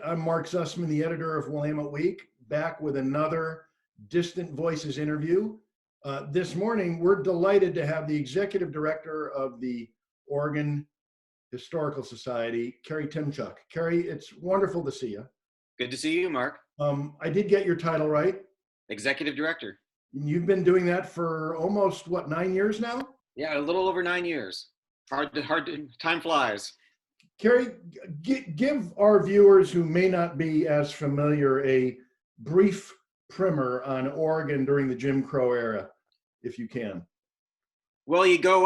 I'm Mark Zussman, the editor of Willamette Week, back with another Distant Voices interview. This morning, we're delighted to have the executive director of the Oregon Historical Society, Kerry Tymchuk. Kerry, it's wonderful to see you. Good to see you, Mark. I did get your title right. Executive director. You've been doing that for almost, what, 9 years now? Yeah, a little over 9 years. Time flies. Kerry, give our viewers who may not be as familiar a brief primer on Oregon during the Jim Crow era, if you can. Well, you go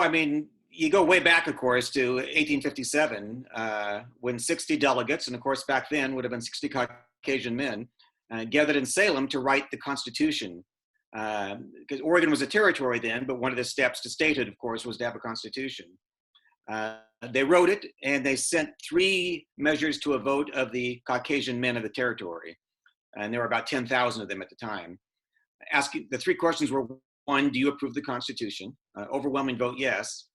way back, of course, to 1857, when 60 delegates, and of course back then would have been 60 Caucasian men, gathered in Salem to write the Constitution. Because Oregon was a territory then, but one of the steps to statehood, of course, was to have a constitution. They wrote it, and they sent 3 measures to a vote of the Caucasian men of the territory. And there were about 10,000 of them at the time. Asking the 3 questions were: 1, do you approve the Constitution? Overwhelming vote, yes.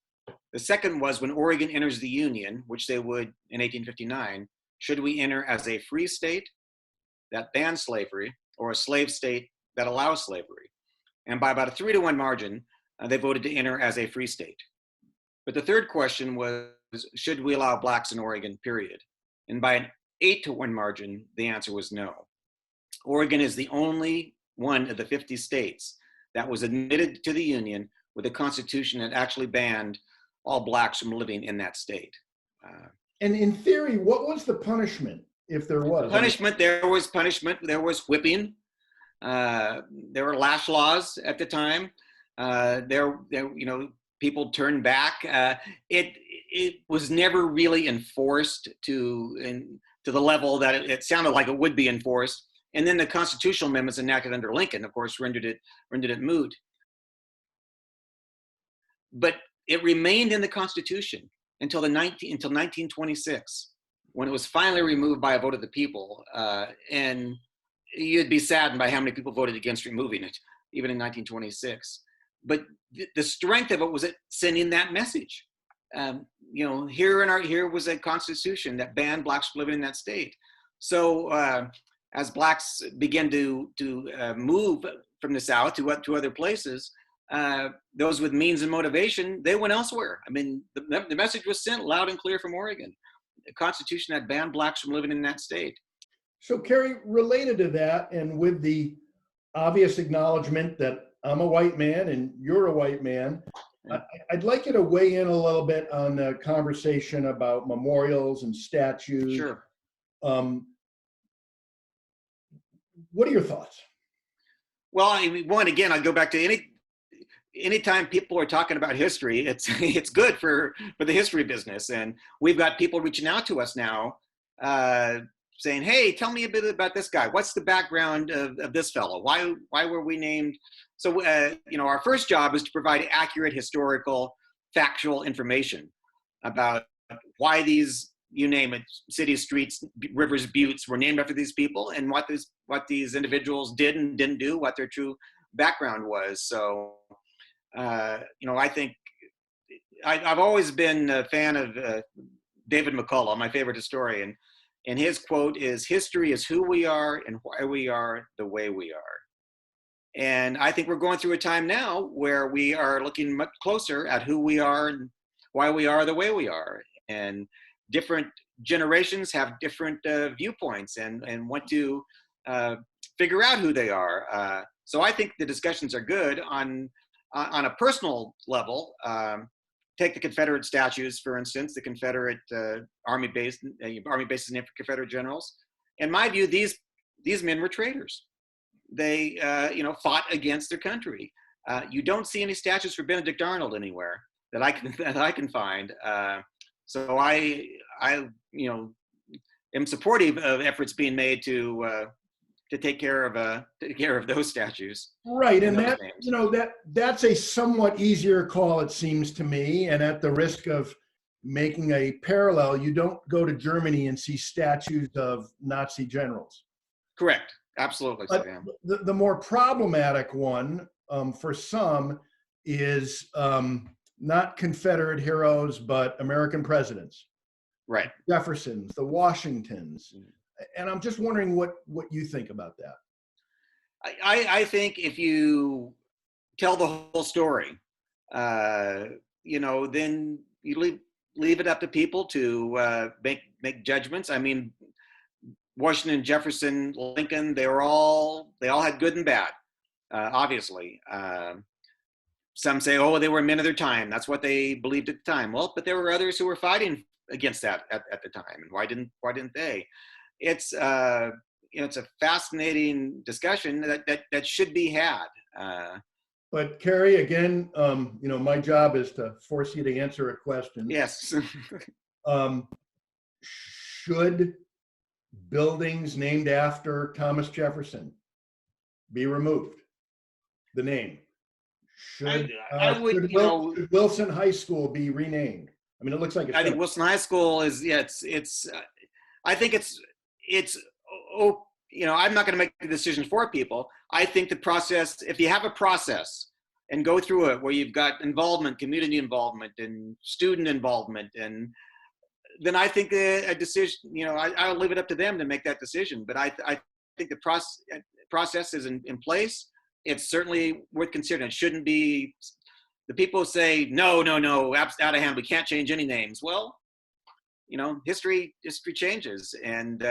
The second was, when Oregon enters the Union, which they would in 1859, should we enter as a free state that bans slavery, or a slave state that allows slavery? And by about a 3-to-1 margin, they voted to enter as a free state. But the third question was, should we allow blacks in Oregon, period? And by an 8-to-1 margin, the answer was no. Oregon is the only one of the 50 states that was admitted to the Union with a constitution that actually banned all blacks from living in that state. And in theory, what was the punishment, if there was? There was whipping. There were lash laws at the time. People turned back. It was never really enforced to the level that it sounded like it would be enforced. And then the constitutional amendments enacted under Lincoln, of course, rendered it moot. But it remained in the Constitution until 1926, when it was finally removed by a vote of the people. And you'd be saddened by how many people voted against removing it, even in 1926. But the strength of it was sending that message. Here was a constitution that banned blacks from living in that state. So as blacks began to move from the South to other places, those with means and motivation, they went elsewhere. I mean, the message was sent loud and clear from Oregon, a constitution that banned blacks from living in that state. So, Kerry, related to that, and with the obvious acknowledgement that I'm a white man and you're a white man, I'd like you to weigh in a little bit on the conversation about memorials and statues. Sure. What are your thoughts? Well, again, I go back to anytime people are talking about history, it's good for the history business. And we've got people reaching out to us now, saying, hey, tell me a bit about this guy. What's the background of this fellow? Why were we named? So, our first job is to provide accurate historical, factual information about why these, you name it, cities, streets, rivers, buttes were named after these people, and what these individuals did and didn't do, what their true background was. So, I think I've always been a fan of David McCullough, my favorite historian. And his quote is, history is who we are and why we are the way we are. And I think we're going through a time now where we are looking much closer at who we are and why we are the way we are. And different generations have different viewpoints and want to figure out who they are. So I think the discussions are good on a personal level. Take the Confederate statues, for instance, the Confederate army bases named for Confederate generals. In my view, these men were traitors. They, fought against their country. You don't see any statues for Benedict Arnold anywhere that I can find. So I am supportive of efforts being made to take care of those statues. Right, and that's a somewhat easier call, it seems to me. And at the risk of making a parallel, you don't go to Germany and see statues of Nazi generals. Correct, absolutely. But the more problematic one for some is not Confederate heroes, but American presidents. Right. Jeffersons, the Washingtons. And I'm just wondering what you think about that. I think if you tell the whole story, then you leave it up to people to make judgments. I mean, Washington, Jefferson, Lincoln, they all had good and bad, obviously. Some say, oh, they were men of their time. That's what they believed at the time. Well, but there were others who were fighting against that at the time. And why didn't they? It's it's a fascinating discussion that should be had. But Kerry, again, my job is to force you to answer a question. Yes. Should buildings named after Thomas Jefferson be removed? The name. Should Wilson High School be renamed? I mean, it looks like it's. I think Wilson High School is. Yeah, it's. I think it's. Oh, I'm not going to make the decision for people. I think the process. If you have a process and go through it, where you've got involvement, community involvement, and student involvement, and then I think a decision. I'll leave it up to them to make that decision. But I think the process is in place. It's certainly worth considering. It shouldn't be. The people say no, out of hand. We can't change any names. Well, history changes, and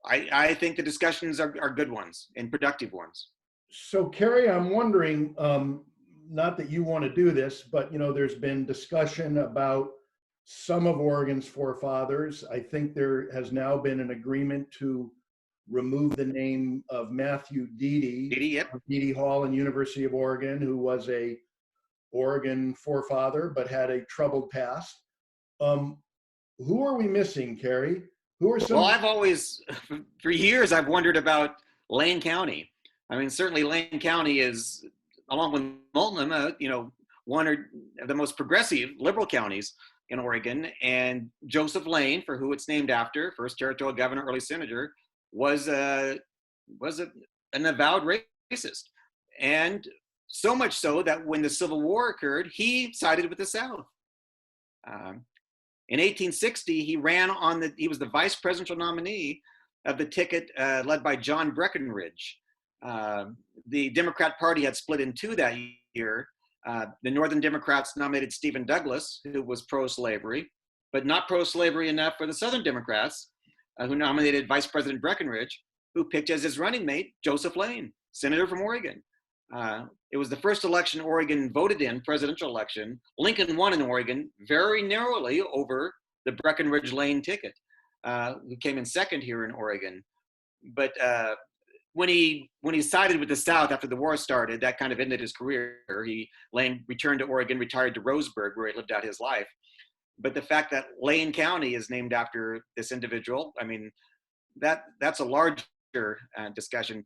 I think the discussions are good ones and productive ones. So, Kerry, I'm wondering, not that you want to do this, but there's been discussion about some of Oregon's forefathers. I think there has now been an agreement to remove the name of Matthew Deedy, Yep. of Deedy Hall and University of Oregon, who was a Oregon forefather but had a troubled past. Who are we missing, Kerry? Who are some? Well, I've always, for years, I've wondered about Lane County. I mean, certainly Lane County is, along with Multnomah, one of the most progressive liberal counties in Oregon. And Joseph Lane, for who it's named after, first territorial governor, early senator, was an avowed racist. And so much so that when the Civil War occurred, he sided with the South. In 1860, he was the vice presidential nominee of the ticket led by John Breckinridge. The Democrat Party had split in two that year. The Northern Democrats nominated Stephen Douglas, who was pro-slavery, but not pro-slavery enough for the Southern Democrats, who nominated Vice President Breckinridge, who picked as his running mate Joseph Lane, senator from Oregon. It was the first election Oregon voted in, presidential election. Lincoln won in Oregon very narrowly over the Breckinridge-Lane ticket, who came in second here in Oregon. But when he sided with the South after the war started, that kind of ended his career. Lane returned to Oregon, retired to Roseburg, where he lived out his life. But the fact that Lane County is named after this individual, I mean, that's a larger discussion.